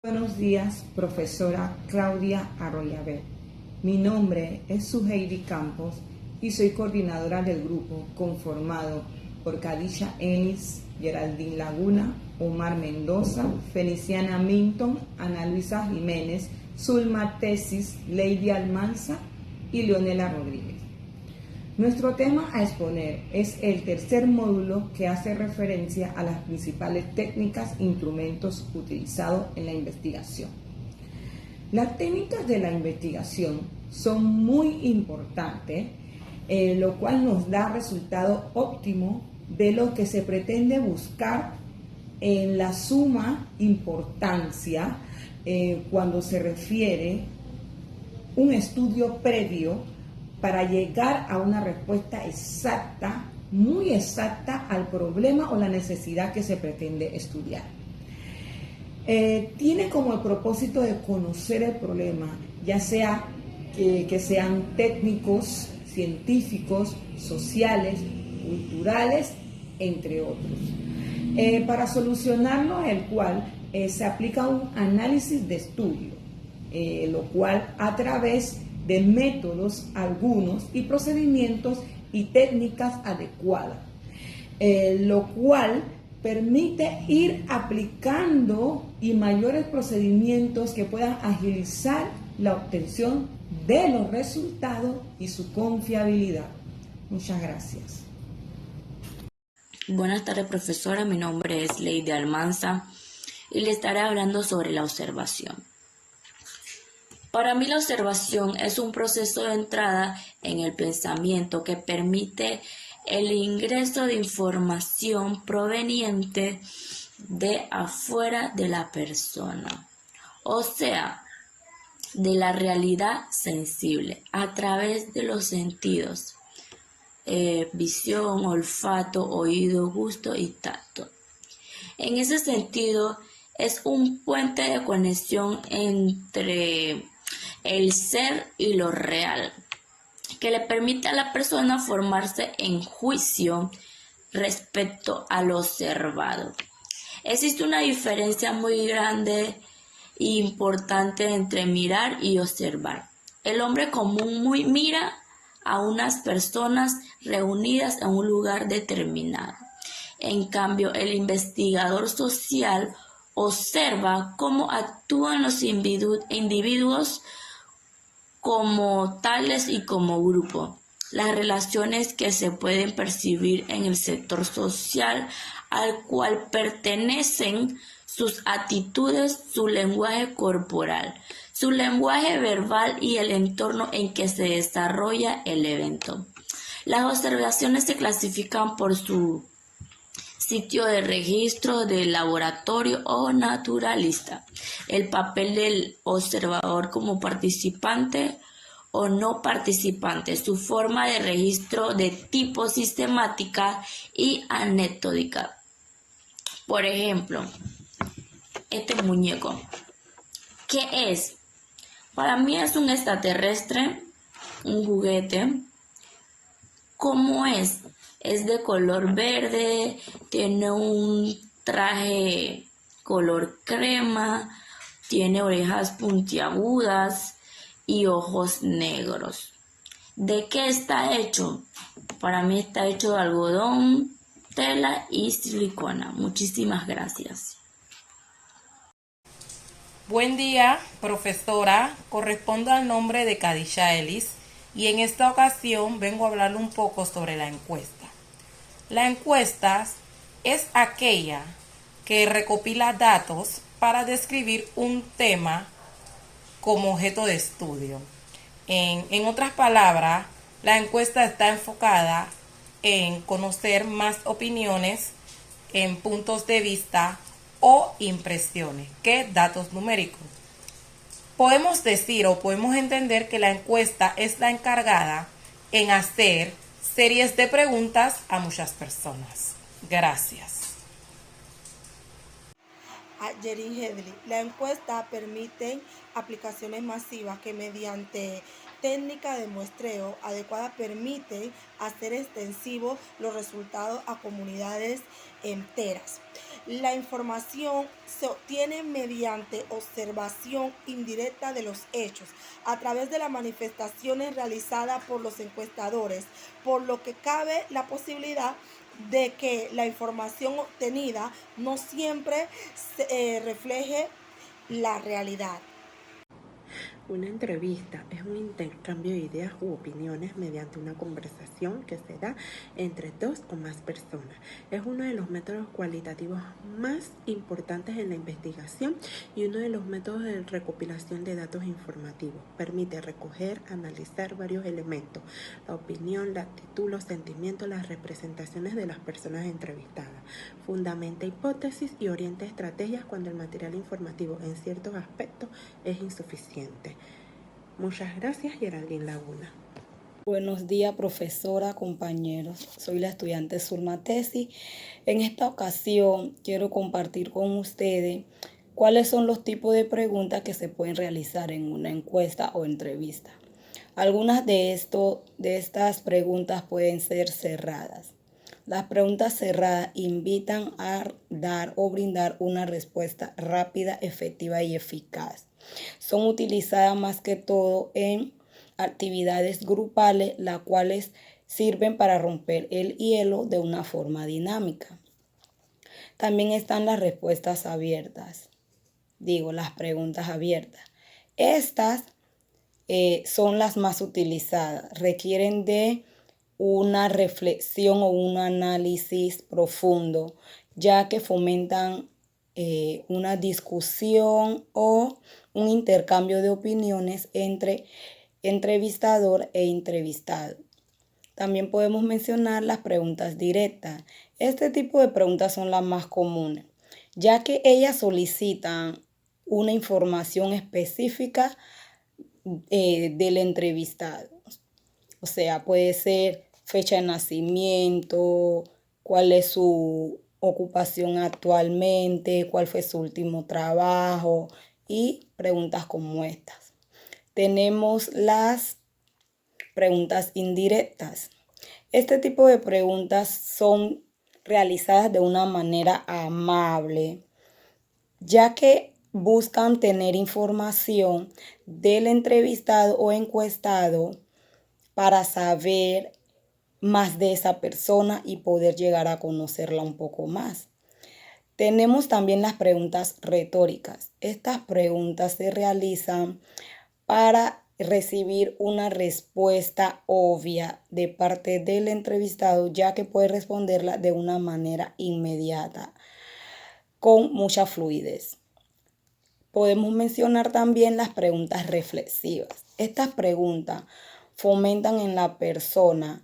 Buenos días, profesora Claudia Arroyave. Mi nombre es Suheidi Campos y soy coordinadora del grupo conformado por Kadisha Ennis, Geraldine Laguna, Omar Mendoza, Feliciana Minton, Ana Luisa Jiménez, Zulma Tesis, Lady Almanza y Leonela Rodríguez. Nuestro tema a exponer es el tercer módulo que hace referencia a las principales técnicas e instrumentos utilizados en la investigación. Las técnicas de la investigación son muy importantes, lo cual nos da resultado óptimo de lo que se pretende buscar en la suma importancia cuando se refiere un estudio previo para llegar a una respuesta exacta, muy exacta al problema o la necesidad que se pretende estudiar. Tiene como el propósito de conocer el problema, ya sea que sean técnicos, científicos, sociales, culturales, entre otros. Para solucionarlo, el cual se aplica un análisis de estudio, lo cual a través de métodos algunos y procedimientos y técnicas adecuadas, lo cual permite ir aplicando y mayores procedimientos que puedan agilizar la obtención de los resultados y su confiabilidad. Muchas gracias. Buenas tardes, profesora. Mi nombre es Lady Almanza y le estaré hablando sobre la observación. Para mí la observación es un proceso de entrada en el pensamiento que permite el ingreso de información proveniente de afuera de la persona, o sea, de la realidad sensible, a través de los sentidos, visión, olfato, oído, gusto y tacto. En ese sentido, es un puente de conexión entre el ser y lo real, que le permite a la persona formarse en juicio respecto al observado. Existe una diferencia muy grande e importante entre mirar y observar. El hombre común mira a unas personas reunidas en un lugar determinado. En cambio, el investigador social observa cómo actúan los individuos como tales y como grupo, las relaciones que se pueden percibir en el sector social al cual pertenecen, sus actitudes, su lenguaje corporal, su lenguaje verbal y el entorno en que se desarrolla el evento. Las observaciones se clasifican por su sitio de registro del laboratorio o naturalista, el papel del observador como participante o no participante, su forma de registro de tipo sistemática y anecdótica. Por ejemplo, este muñeco, ¿qué es? Para mí es un extraterrestre, un juguete. ¿Cómo es? Es de color verde, tiene un traje color crema, tiene orejas puntiagudas y ojos negros. ¿De qué está hecho? Para mí está hecho de algodón, tela y silicona. Muchísimas gracias. Buen día, profesora. Correspondo al nombre de Kadisha Ennis y en esta ocasión vengo a hablar un poco sobre la encuesta. La encuesta es aquella que recopila datos para describir un tema como objeto de estudio. En otras palabras, la encuesta está enfocada en conocer más opiniones, en puntos de vista o impresiones que datos numéricos. Podemos decir o podemos entender que la encuesta es la encargada en hacer series de preguntas a muchas personas. Gracias. Jerin Hedley. La encuesta permite aplicaciones masivas que mediante técnica de muestreo adecuada permiten hacer extensivos los resultados a comunidades enteras. La información se obtiene mediante observación indirecta de los hechos, a través de las manifestaciones realizadas por los encuestadores, por lo que cabe la posibilidad de que la información obtenida no siempre refleje la realidad. Una entrevista es un intercambio de ideas u opiniones mediante una conversación que se da entre dos o más personas. Es uno de los métodos cualitativos más importantes en la investigación y uno de los métodos de recopilación de datos informativos. Permite recoger, analizar varios elementos: la opinión, la actitud, los sentimientos, las representaciones de las personas entrevistadas. Fundamenta hipótesis y orienta estrategias cuando el material informativo en ciertos aspectos es insuficiente. Muchas gracias, Geraldine Laguna. Buenos días, profesora, compañeros. Soy la estudiante Zulma Tesi. En esta ocasión quiero compartir con ustedes cuáles son los tipos de preguntas que se pueden realizar en una encuesta o entrevista. Algunas de estas preguntas pueden ser cerradas. Las preguntas cerradas invitan a dar o brindar una respuesta rápida, efectiva y eficaz. Son utilizadas más que todo en actividades grupales, las cuales sirven para romper el hielo de una forma dinámica. También están las respuestas abiertas, las preguntas abiertas. Estas son las más utilizadas, requieren de una reflexión o un análisis profundo, ya que fomentan una discusión o un intercambio de opiniones entre entrevistador e entrevistado. También podemos mencionar las preguntas directas. Este tipo de preguntas son las más comunes, ya que ellas solicitan una información específica del entrevistado. O sea, puede ser fecha de nacimiento, cuál es su ocupación actualmente, cuál fue su último trabajo y preguntas como estas. Tenemos las preguntas indirectas. Este tipo de preguntas son realizadas de una manera amable, ya que buscan tener información del entrevistado o encuestado para saber más de esa persona y poder llegar a conocerla un poco más. Tenemos también las preguntas retóricas. Estas preguntas se realizan para recibir una respuesta obvia de parte del entrevistado, ya que puede responderla de una manera inmediata, con mucha fluidez. Podemos mencionar también las preguntas reflexivas. Estas preguntas fomentan en la persona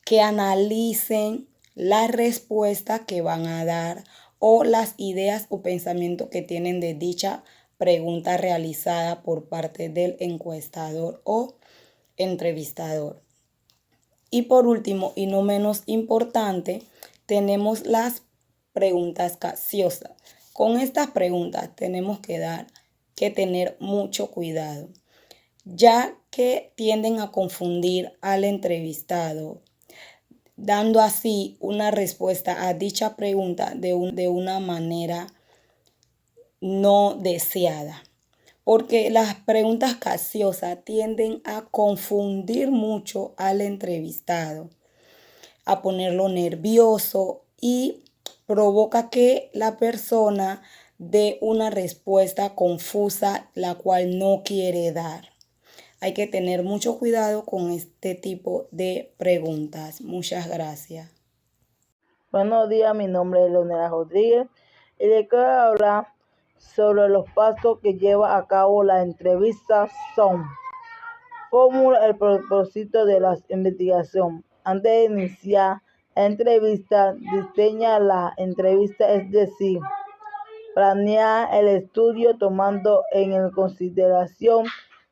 que analicen la respuesta que van a dar o las ideas o pensamientos que tienen de dicha pregunta realizada por parte del encuestador o entrevistador. Y por último, y no menos importante, tenemos las preguntas capciosas. Con estas preguntas tenemos que tener mucho cuidado, ya que tienden a confundir al entrevistado, dando así una respuesta a dicha pregunta de una manera no deseada. Porque las preguntas capciosas tienden a confundir mucho al entrevistado, a ponerlo nervioso y provoca que la persona dé una respuesta confusa, la cual no quiere dar. Hay que tener mucho cuidado con este tipo de preguntas. Muchas gracias. Buenos días, mi nombre es Leonela Rodríguez y les quiero hablar sobre los pasos que lleva a cabo la entrevista. Formula el propósito de la investigación. Antes de iniciar la entrevista, diseña la entrevista, es decir, planear el estudio tomando en consideración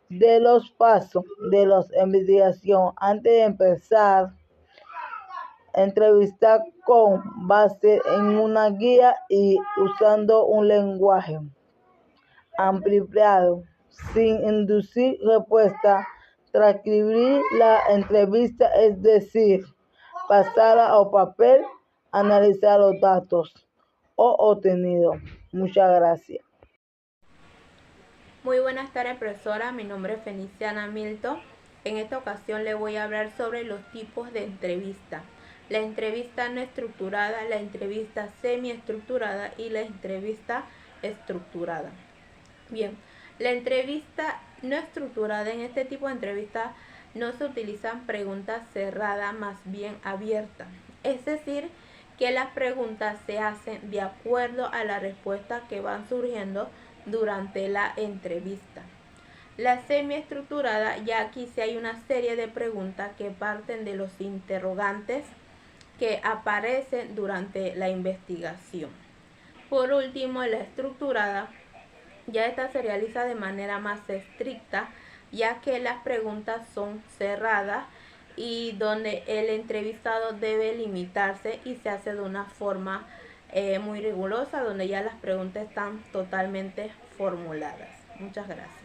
de los pasos de la investigación. Antes de empezar a entrevistar con base en una guía y usando un lenguaje ampliado, sin inducir respuesta, transcribir la entrevista, es decir, pasarla a papel, analizar los datos, o obtenido. Muchas gracias. Muy buenas tardes, profesora. Mi nombre es Feliciana Milton. En esta ocasión le voy a hablar sobre los tipos de entrevista. La entrevista no estructurada, la entrevista semiestructurada y la entrevista estructurada. Bien, la entrevista no estructurada, en este tipo de entrevista no se utilizan preguntas cerradas, más bien abiertas. Es decir, que las preguntas se hacen de acuerdo a la respuesta que van surgiendo durante la entrevista. La semiestructurada, ya aquí sí hay una serie de preguntas que parten de los interrogantes que aparecen durante la investigación. Por último, la estructurada, ya esta se realiza de manera más estricta, ya que las preguntas son cerradas y donde el entrevistado debe limitarse y se hace de una forma muy rigurosa, donde ya las preguntas están totalmente formuladas. Muchas gracias.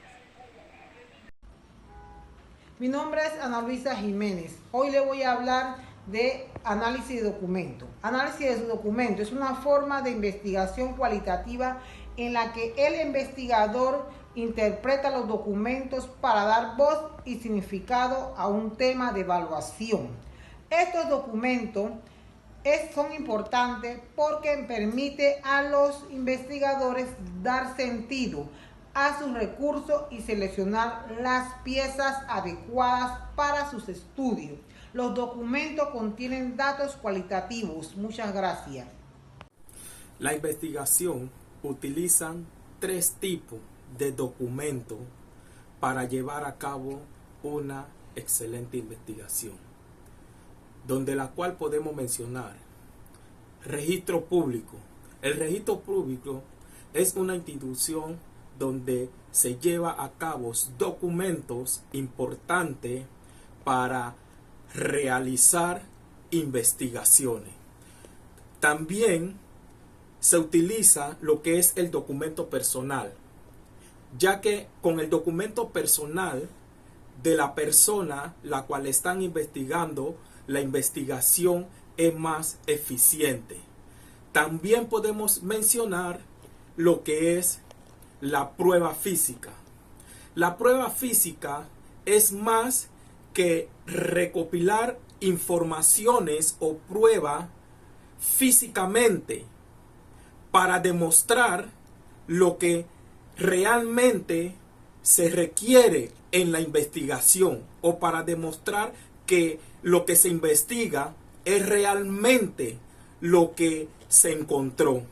Mi nombre es Ana Luisa Jiménez. Hoy le voy a hablar de análisis de documento. Análisis de documento es una forma de investigación cualitativa en la que el investigador interpreta los documentos para dar voz y significado a un tema de evaluación. Estos documentos son importantes porque permite a los investigadores dar sentido a sus recursos y seleccionar las piezas adecuadas para sus estudios. Los documentos contienen datos cualitativos. Muchas gracias. La investigación utiliza 3 tipos de documentos para llevar a cabo una excelente investigación, donde la cual podemos mencionar registro público. El registro público es una institución donde se lleva a cabo documentos importantes para realizar investigaciones. También se utiliza lo que es el documento personal, ya que con el documento personal de la persona la cual están investigando, la investigación es más eficiente. También podemos mencionar lo que es la prueba física. La prueba física es más que recopilar informaciones o pruebas físicamente para demostrar lo que realmente se requiere en la investigación, o para demostrar que lo que se investiga es realmente lo que se encontró.